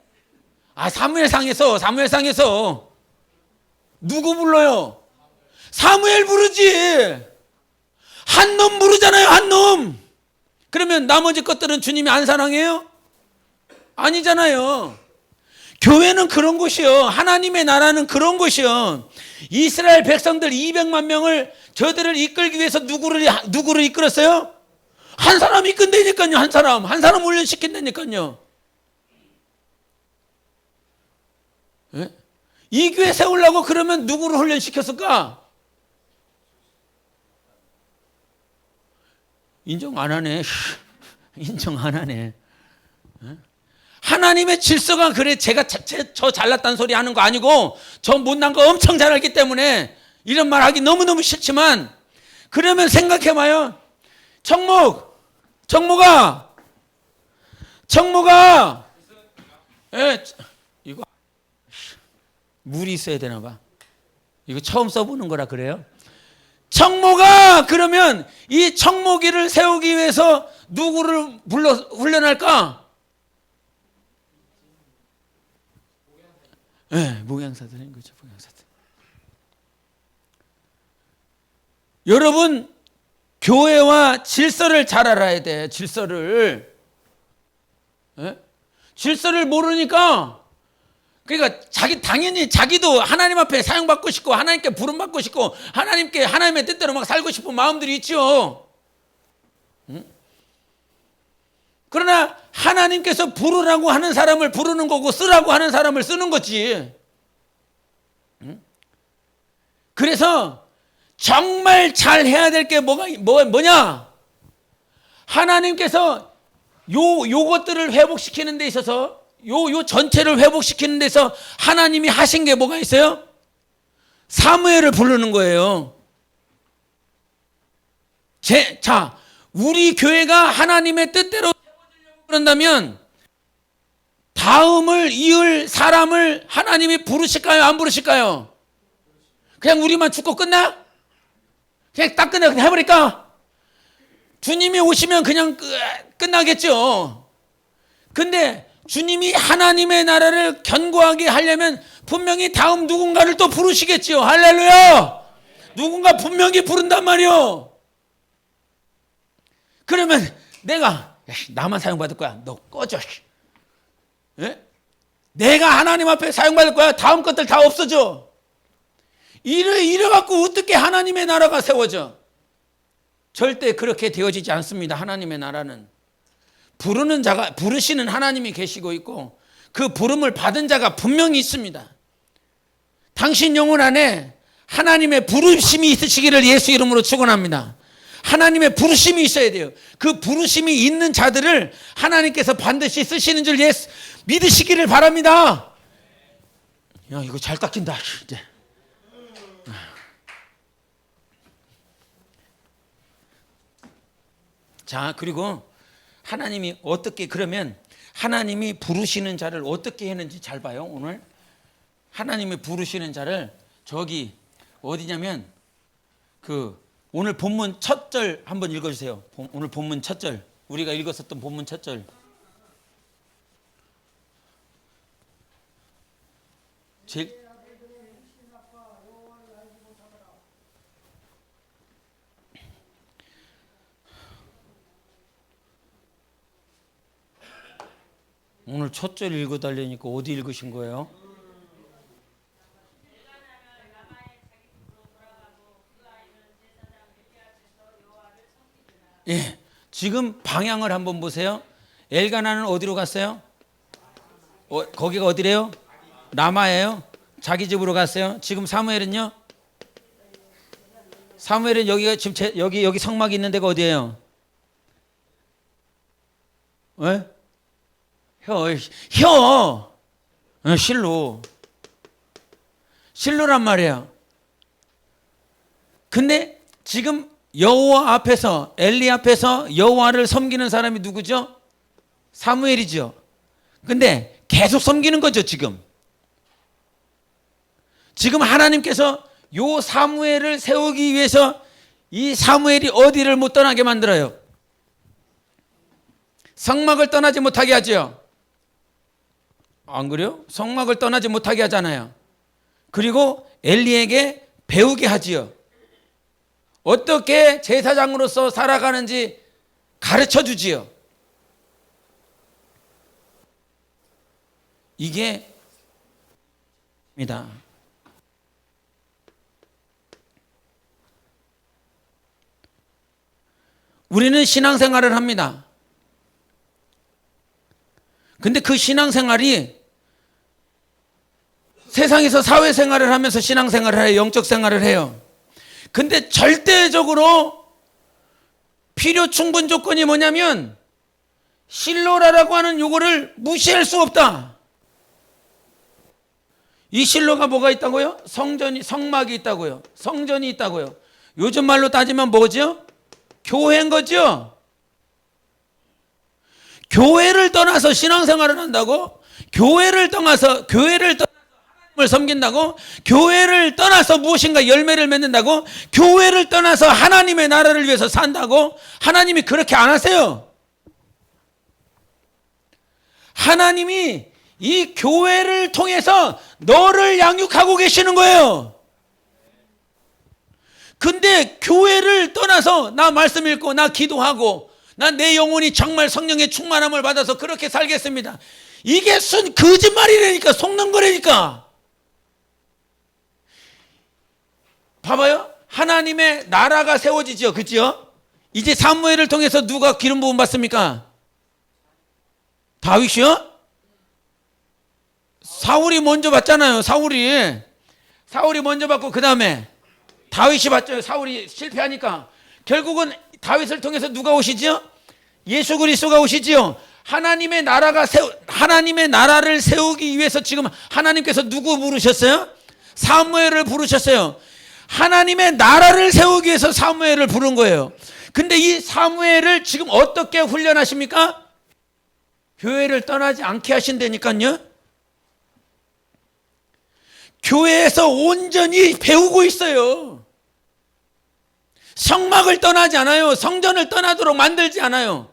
사무엘상에서 누구 불러요? 사무엘 부르지. 한 놈 부르잖아요. 한 놈. 그러면 나머지 것들은 주님이 안 사랑해요? 아니잖아요. 교회는 그런 곳이요. 하나님의 나라는 그런 곳이요. 이스라엘 백성들 200만 명을 저들을 이끌기 위해서 누구를 이끌었어요? 한 사람 이끈다니까요. 한 사람 훈련시킨다니까요. 예? 이 교회 세우려고 그러면 누구를 훈련시켰을까? 인정 안 하네. 인정 안 하네. 예? 하나님의 질서가 그래. 제가 저 잘났다는 소리 하는 거 아니고 저 못난 거 엄청 잘 알기 때문에 이런 말 하기 너무너무 싫지만, 그러면 생각해봐요. 청모가 예, 이거 물이 있어야 되나 봐. 이거 처음 써보는 거라 그래요. 청모가 그러면 이 청모기를 세우기 위해서 누구를 불러 훈련할까? 네, 목양사들인 거죠. 목양사들. 여러분, 교회와 질서를 잘 알아야 돼. 질서를. 네? 질서를 모르니까, 그러니까 당연히 자기도 하나님 앞에 사용받고 싶고 하나님께 부름받고 싶고 하나님의 뜻대로 막 살고 싶은 마음들이 있죠. 응? 그러나 하나님께서 부르라고 하는 사람을 부르는 거고 쓰라고 하는 사람을 쓰는 거지. 응? 그래서 정말 잘 해야 될 게 뭐냐? 하나님께서 요것들을 회복시키는 데 있어서 요 전체를 회복시키는 데서 하나님이 하신 게 뭐가 있어요? 사무엘을 부르는 거예요. 자, 우리 교회가 하나님의 뜻대로 그런다면 다음을 이을 사람을 하나님이 부르실까요? 안 부르실까요? 그냥 우리만 죽고 끝나? 그냥 딱 그냥 해버릴까? 주님이 오시면 그냥 끝나겠죠. 근데 주님이 하나님의 나라를 견고하게 하려면 분명히 다음 누군가를 또 부르시겠지요. 할렐루야! 누군가 분명히 부른단 말이요. 그러면 내가 나만 사용받을 거야. 너 꺼져. 예? 내가 하나님 앞에 사용받을 거야. 다음 것들 다 없어져. 이래갖고 어떻게 하나님의 나라가 세워져? 절대 그렇게 되어지지 않습니다. 하나님의 나라는 부르는 자가, 부르시는 하나님이 계시고 있고 그 부름을 받은 자가 분명히 있습니다. 당신 영혼 안에 하나님의 부르심이 있으시기를 예수 이름으로 축원합니다. 하나님의 부르심이 있어야 돼요. 그 부르심이 있는 자들을 하나님께서 반드시 쓰시는 줄 믿으시기를 바랍니다. 야, 이거 잘 닦인다. 이제. 자, 그리고 하나님이 어떻게, 그러면 하나님이 부르시는 자를 어떻게 했는지 잘 봐요. 오늘 하나님이 부르시는 자를 저기 어디냐면 오늘 본문 첫 절 한번 읽어주세요. 오늘 본문 첫 절, 우리가 읽었었던 본문 첫 절. 오늘 첫 절 읽어달라니까 어디 읽으신 거예요? 예, 지금 방향을 한번 보세요. 엘가나는 어디로 갔어요? 거기가 어디래요? 라마예요. 자기 집으로 갔어요. 지금 사무엘은요? 사무엘은 여기가 지금 여기 성막이 있는 데가 어디예요? 왜? 실로란 말이에요. 근데 지금 여호와 앞에서, 엘리 앞에서 여호와를 섬기는 사람이 누구죠? 사무엘이죠. 근데 계속 섬기는 거죠. 지금 하나님께서 요 사무엘을 세우기 위해서 이 사무엘이 어디를 못 떠나게 만들어요? 성막을 떠나지 못하게 하죠. 안 그래요? 성막을 떠나지 못하게 하잖아요. 그리고 엘리에게 배우게 하지요. 어떻게 제사장으로서 살아가는지 가르쳐 주지요. 이게 입니다. 우리는 신앙생활을 합니다. 근데 그 신앙생활이 세상에서 사회생활을 하면서 신앙생활을 해요. 영적 생활을 해요. 근데 절대적으로 필요 충분 조건이 뭐냐면 실로라라고 하는 요거를 무시할 수 없다. 이 실로가 뭐가 있다고요? 성막이 있다고요. 성전이 있다고요. 요즘 말로 따지면 뭐죠? 교회인 거죠. 교회를 떠나서 신앙생활을 한다고? 교회를 떠나서 하나님을 섬긴다고? 교회를 떠나서 무엇인가 열매를 맺는다고? 교회를 떠나서 하나님의 나라를 위해서 산다고? 하나님이 그렇게 안 하세요. 하나님이 이 교회를 통해서 너를 양육하고 계시는 거예요. 근데 교회를 떠나서 나 말씀 읽고 나 기도하고 나 내 영혼이 정말 성령의 충만함을 받아서 그렇게 살겠습니다. 이게 거짓말이라니까, 속는 거라니까. 봐봐요. 하나님의 나라가 세워지죠. 그죠? 이제 사무엘을 통해서 누가 기름 부음 받습니까? 다윗이요? 사울이 먼저 받잖아요. 사울이 먼저 받고 그 다음에 다윗이 받죠. 사울이 실패하니까. 결국은 다윗을 통해서 누가 오시죠? 예수 그리스도가 오시지요. 하나님의 나라를 세우기 위해서 지금 하나님께서 누구 부르셨어요? 사무엘을 부르셨어요. 하나님의 나라를 세우기 위해서 사무엘을 부른 거예요. 근데 이 사무엘을 지금 어떻게 훈련하십니까? 교회를 떠나지 않게 하신다니까요. 교회에서 온전히 배우고 있어요. 성막을 떠나지 않아요. 성전을 떠나도록 만들지 않아요.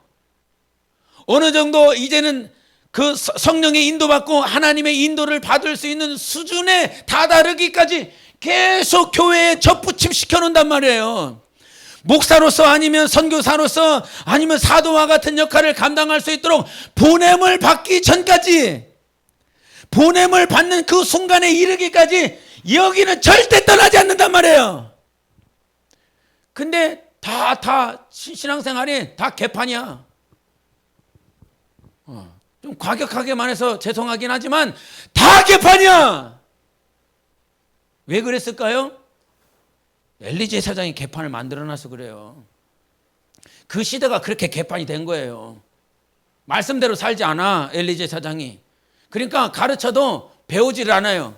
어느 정도 이제는 그 성령의 인도받고 하나님의 인도를 받을 수 있는 수준에 다다르기까지 계속 교회에 접붙임 시켜놓는단 말이에요. 목사로서 아니면 선교사로서 아니면 사도와 같은 역할을 감당할 수 있도록 보냄을 받기 전까지, 보냄을 받는 그 순간에 이르기까지 여기는 절대 떠나지 않는단 말이에요. 근데 다 신앙생활이 다 개판이야. 좀 과격하게 말해서 죄송하긴 하지만 다 개판이야. 왜 그랬을까요? 엘리제 사장이 개판을 만들어놔서 그래요. 그 시대가 그렇게 개판이 된 거예요. 말씀대로 살지 않아, 엘리제 사장이. 그러니까 가르쳐도 배우지를 않아요.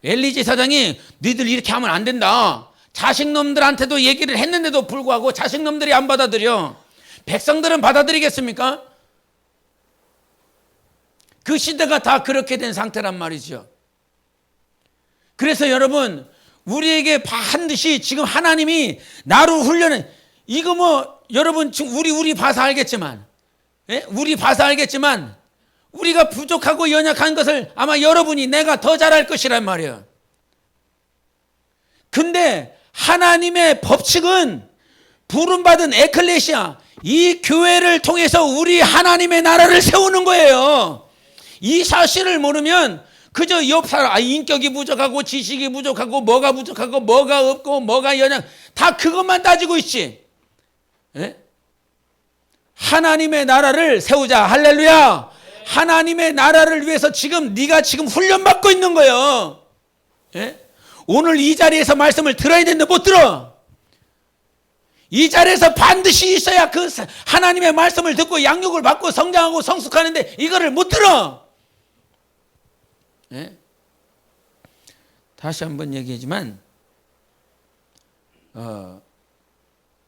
엘리제 사장이 너희들 이렇게 하면 안 된다. 자식놈들한테도 얘기를 했는데도 불구하고 자식놈들이 안 받아들여. 백성들은 받아들이겠습니까? 그 시대가 다 그렇게 된 상태란 말이죠. 그래서 여러분, 우리에게 반드시 지금 하나님이 나로 훈련해. 이거 뭐 여러분 지금 우리 봐서 알겠지만, 우리 봐서 알겠지만 우리가 부족하고 연약한 것을 아마 여러분이 내가 더 잘할 것이란 말이에요. 근데 하나님의 법칙은 부름받은 에클레시아, 이 교회를 통해서 우리 하나님의 나라를 세우는 거예요. 이 사실을 모르면 그저 옆 사람, 인격이 부족하고 지식이 부족하고 뭐가 부족하고 뭐가 없고 뭐가 연약, 다 그것만 따지고 있지. 하나님의 나라를 세우자. 할렐루야. 하나님의 나라를 위해서 지금 네가 지금 훈련받고 있는 거예요. 오늘 이 자리에서 말씀을 들어야 되는데 못 들어. 이 자리에서 반드시 있어야 그 하나님의 말씀을 듣고 양육을 받고 성장하고 성숙하는데 이거를 못 들어. 다시 한번 얘기하지만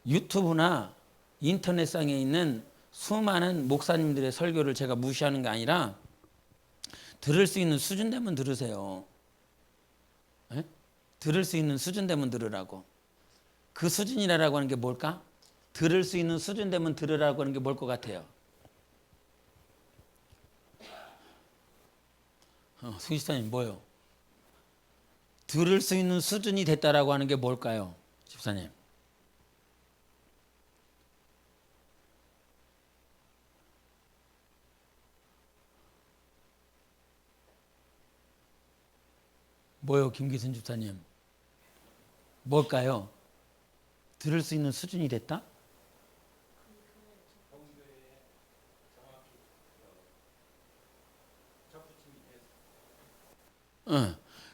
유튜브나 인터넷상에 있는 수많은 목사님들의 설교를 제가 무시하는 게 아니라 들을 수 있는 수준 되면 들으세요. 들을 수 있는 수준 되면 들으라고. 그 수준이라고 하는 게 뭘까? 들을 수 있는 수준 되면 들으라고 하는 게 뭘 것 같아요? 수기사님 뭐요? 들을 수 있는 수준이 됐다라고 하는 게 뭘까요? 집사님. 뭐요, 김기순 집사님? 뭘까요? 들을 수 있는 수준이 됐다?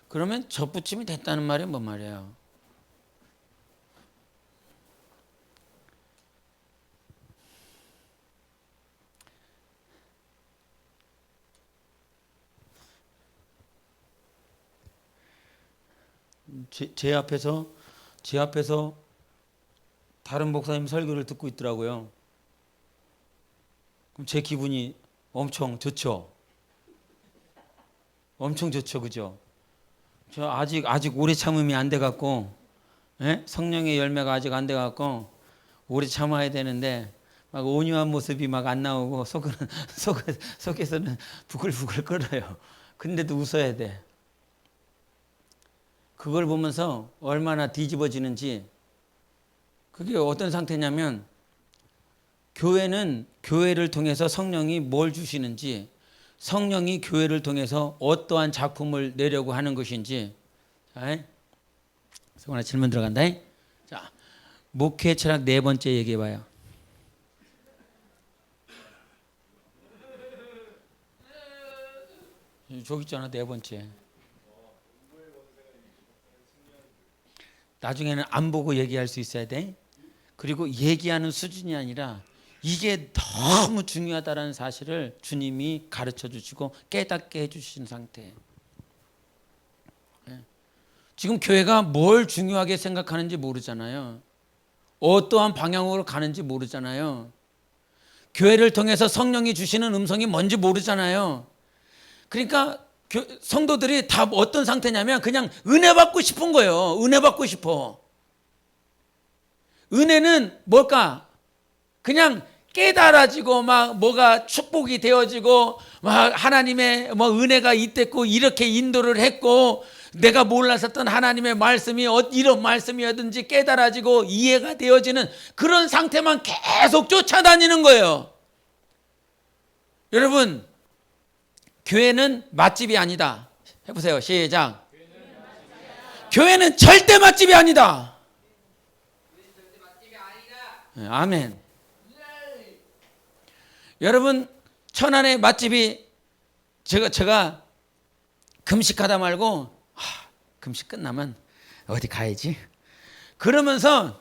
그러면 접붙임이 됐다는 말이 뭔 말이에요? 제 앞에서 다른 목사님 설교를 듣고 있더라고요. 그럼 제 기분이 엄청 좋죠. 엄청 좋죠, 그죠? 저 아직 오래 참음이 안 돼 갖고, 성령의 열매가 아직 안 돼 갖고 오래 참아야 되는데 막 온유한 모습이 막 안 나오고 속에서는 부글부글 끓어요. 근데도 웃어야 돼. 그걸 보면서 얼마나 뒤집어지는지. 그게 어떤 상태냐면 교회는 교회를 통해서 성령이 뭘 주시는지, 성령이 교회를 통해서 어떠한 작품을 내려고 하는 것인지. 성원아 질문 들어간다. 자, 목회 철학 네 번째 얘기해 봐요. 저기 있잖아, 네 번째. 나중에는 안 보고 얘기할 수 있어야 돼. 그리고 얘기하는 수준이 아니라 이게 너무 중요하다는 사실을 주님이 가르쳐 주시고 깨닫게 해주신 상태예요. 지금 교회가 뭘 중요하게 생각하는지 모르잖아요. 어떠한 방향으로 가는지 모르잖아요. 교회를 통해서 성령이 주시는 음성이 뭔지 모르잖아요. 그러니까 성도들이 다 어떤 상태냐면 그냥 은혜 받고 싶은 거예요. 은혜 받고 싶어. 은혜는 뭘까? 그냥 깨달아지고 막 뭐가 축복이 되어지고 막 하나님의 뭐 은혜가 있댔고 이렇게 인도를 했고 내가 몰랐었던 하나님의 말씀이 이런 말씀이었든지 깨달아지고 이해가 되어지는 그런 상태만 계속 쫓아다니는 거예요. 여러분, 교회는 맛집이 아니다. 해보세요. 시작. 교회는 절대 맛집이 아니다. 아멘. 여러분, 천안의 맛집이 제가 금식하다 말고 금식 끝나면 어디 가야지. 그러면서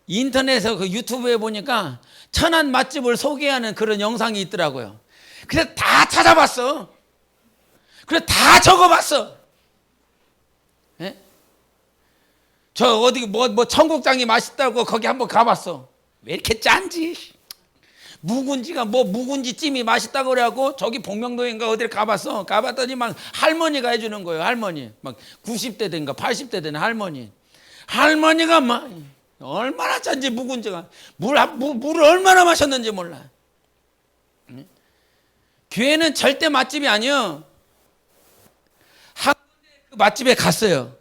인터넷에서 그 유튜브에 보니까 천안 맛집을 소개하는 그런 영상이 있더라고요. 그래서 다 찾아봤어. 그래서 다 적어봤어. 예? 저 어디 뭐 청국장이 맛있다고 거기 한번 가봤어. 왜 이렇게 짠지? 묵은지가 뭐 묵은지 찜이 맛있다고 그래갖고 저기 복명동인가 어디를 가봤어. 가봤더니 막 할머니가 해주는 거예요. 할머니 막 90대 된가 80대 된 할머니가 막 얼마나 짠지 묵은지가 물을 얼마나 마셨는지 몰라. 교회는 절대 맛집이 아니요. 한 군데 그 맛집에 갔어요.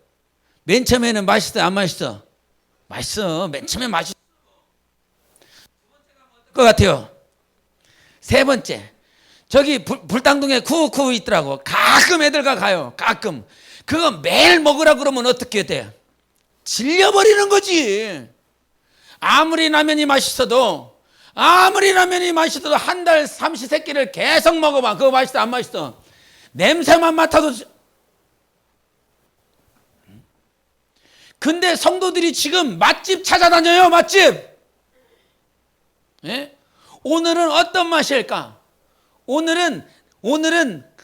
맨 처음에는 맛있어 안 맛있어? 맛있어. 맨 처음에 맛있어. 것 같아요. 세 번째, 저기 불당동에 쿠쿠 있더라고. 가끔 애들과 가요. 가끔. 그거 매일 먹으라 그러면 어떻게 돼? 질려버리는 거지. 아무리 라면이 맛있어도 한 달 삼시세끼를 계속 먹어봐. 그거 맛있어 안 맛있어? 냄새만 맡아도. 근데 성도들이 지금 맛집 찾아다녀요. 맛집. 예? 오늘은 어떤 맛일까? 오늘은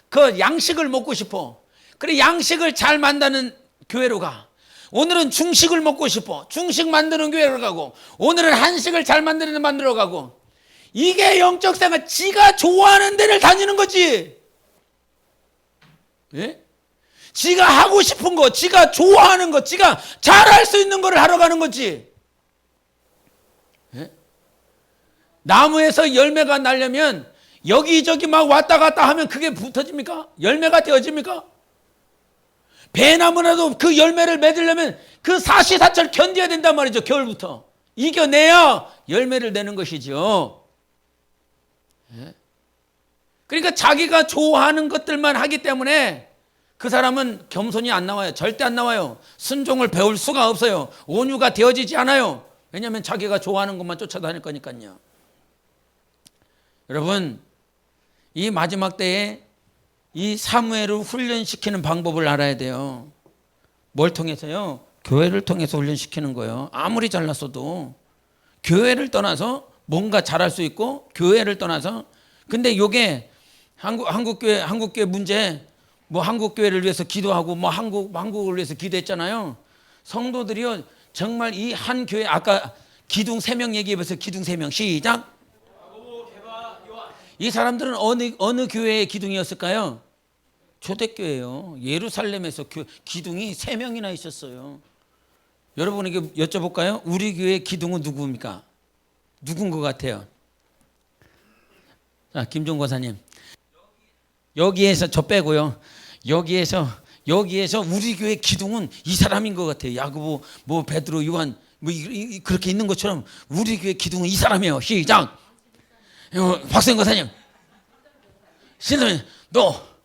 그 양식을 먹고 싶어. 그래 양식을 잘 만드는 교회로 가. 오늘은 중식을 먹고 싶어. 중식 만드는 교회로 가고. 오늘은 한식을 잘 만들어 가고. 이게 영적 생활. 지가 좋아하는 데를 다니는 거지. 예? 지가 하고 싶은 거, 지가 좋아하는 거, 지가 잘할 수 있는 거를 하러 가는 거지. 나무에서 열매가 나려면 여기저기 막 왔다 갔다 하면 그게 붙어집니까? 열매가 되어집니까? 배나무라도 그 열매를 맺으려면 그 사시사철 견뎌야 된단 말이죠. 겨울부터. 이겨내야 열매를 내는 것이죠. 그러니까 자기가 좋아하는 것들만 하기 때문에 그 사람은 겸손이 안 나와요. 절대 안 나와요. 순종을 배울 수가 없어요. 온유가 되어지지 않아요. 왜냐하면 자기가 좋아하는 것만 쫓아다닐 거니까요. 여러분, 이 마지막 때에 이 사무엘을 훈련시키는 방법을 알아야 돼요. 뭘 통해서요? 교회를 통해서 훈련시키는 거예요. 아무리 잘났어도 교회를 떠나서 뭔가 잘할 수 있고 교회를 떠나서. 근데 이게 한국교회 문제, 뭐 한국교회를 위해서 기도하고 뭐 한국을 위해서 기도했잖아요. 성도들이요 정말 이 한 교회, 아까 기둥 3명 얘기해봐서 기둥 3명 시작. 이 사람들은 어느 교회의 기둥이었을까요? 초대교회예요. 예루살렘에서 기둥이 3명이나 있었어요. 여러분에게 여쭤볼까요? 우리 교회의 기둥은 누구입니까? 누군 것 같아요? 자, 김종 권사님. 여기에서 저 빼고요. 여기에서 우리 교회 기둥은 이 사람인 것 같아요. 야고보, 뭐 베드로, 요한, 뭐 그렇게 있는 것처럼 우리 교회 기둥은 이 사람이에요. 시작. 박수영 권사님. 신선님, 너.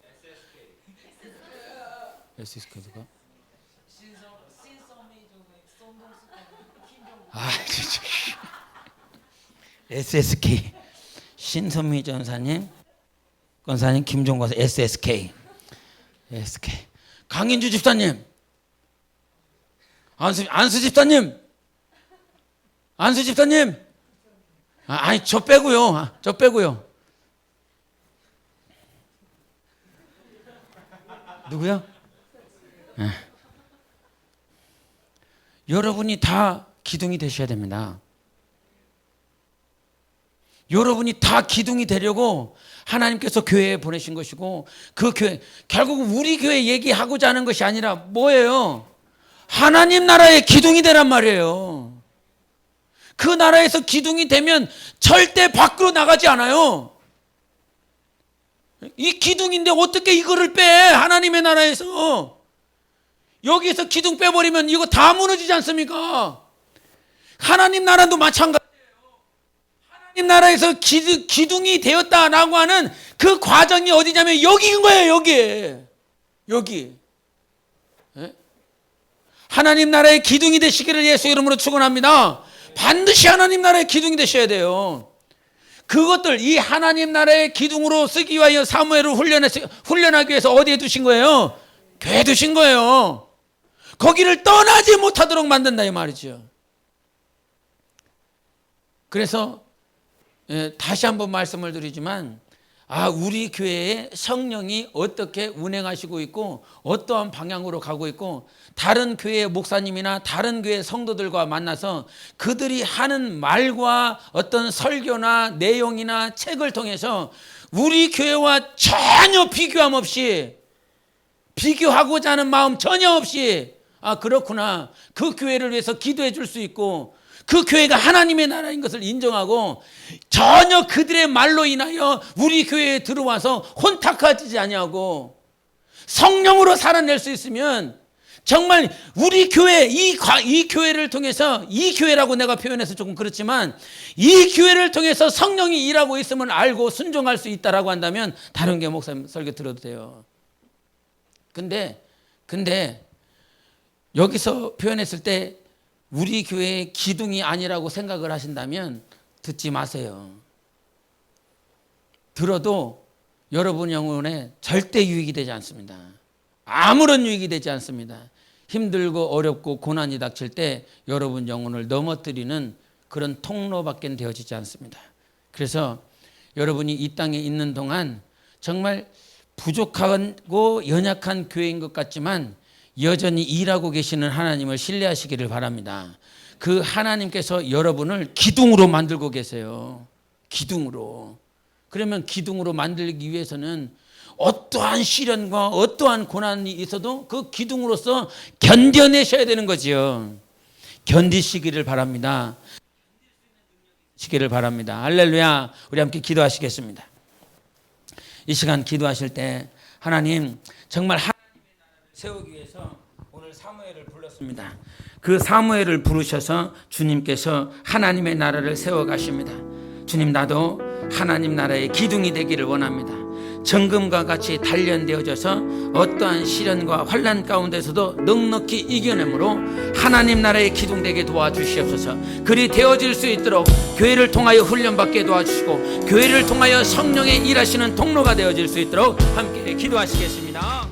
SSK가? 진짜. SSK. 신선미 전사님. 권사님 김종과사 SSK. SK. 강인주 집사님. 안수 집사님. 아니 저 빼고요. 누구야? 여러분이 다 기둥이 되셔야 됩니다. 여러분이 다 기둥이 되려고 하나님께서 교회에 보내신 것이고, 그 교회, 결국 우리 교회 얘기하고자 하는 것이 아니라 뭐예요? 하나님 나라의 기둥이 되란 말이에요. 그 나라에서 기둥이 되면 절대 밖으로 나가지 않아요. 이 기둥인데 어떻게 이거를 빼? 하나님의 나라에서. 여기서 기둥 빼버리면 이거 다 무너지지 않습니까? 하나님 나라도 마찬가지예요. 하나님 나라에서 기둥이 되었다라고 하는 그 과정이 어디냐면 여기인 거예요. 여기. 네? 하나님 나라의 기둥이 되시기를 예수 이름으로 축원합니다. 반드시 하나님 나라의 기둥이 되셔야 돼요. 그것들 이 하나님 나라의 기둥으로 쓰기 위하여 사무엘을 훈련하기 위해서 어디에 두신 거예요? 교회에 두신 거예요. 거기를 떠나지 못하도록 만든다 이 말이죠. 그래서 다시 한번 말씀을 드리지만, 우리 교회에 성령이 어떻게 운행하시고 있고 어떠한 방향으로 가고 있고, 다른 교회의 목사님이나 다른 교회 성도들과 만나서 그들이 하는 말과 어떤 설교나 내용이나 책을 통해서 우리 교회와 전혀 비교함 없이, 비교하고자 하는 마음 전혀 없이, 그렇구나, 그 교회를 위해서 기도해 줄 수 있고 그 교회가 하나님의 나라인 것을 인정하고 전혀 그들의 말로 인하여 우리 교회에 들어와서 혼탁하지 아니하고 성령으로 살아낼 수 있으면, 정말 우리 교회, 이 교회를 통해서, 이 교회라고 내가 표현해서 조금 그렇지만 이 교회를 통해서 성령이 일하고 있음을 알고 순종할 수 있다라고 한다면 다른 게 목사님 설교 들어도 돼요. 근데 여기서 표현했을 때 우리 교회의 기둥이 아니라고 생각을 하신다면 듣지 마세요. 들어도 여러분 영혼에 절대 유익이 되지 않습니다. 아무런 유익이 되지 않습니다. 힘들고 어렵고 고난이 닥칠 때 여러분 영혼을 넘어뜨리는 그런 통로밖에 되어지지 않습니다. 그래서 여러분이 이 땅에 있는 동안 정말 부족하고 연약한 교회인 것 같지만 여전히 일하고 계시는 하나님을 신뢰하시기를 바랍니다. 그 하나님께서 여러분을 기둥으로 만들고 계세요. 기둥으로. 그러면 기둥으로 만들기 위해서는 어떠한 시련과 어떠한 고난이 있어도 그 기둥으로서 견뎌내셔야 되는 거지요. 견디시기를 바랍니다. 할렐루야. 우리 함께 기도하시겠습니다. 이 시간 기도하실 때 하나님, 정말 하나님의 나라를 세우기 위해서 오늘 사무엘을 불렀습니다. 그 사무엘을 부르셔서 주님께서 하나님의 나라를 세워가십니다. 주님, 나도 하나님 나라의 기둥이 되기를 원합니다. 정금과 같이 단련되어져서 어떠한 시련과 환난 가운데서도 넉넉히 이겨내므로 하나님 나라의 기둥 되게 도와주시옵소서. 그리 되어질 수 있도록 교회를 통하여 훈련받게 도와주시고 교회를 통하여 성령의 일하시는 통로가 되어질 수 있도록 함께 기도하시겠습니다.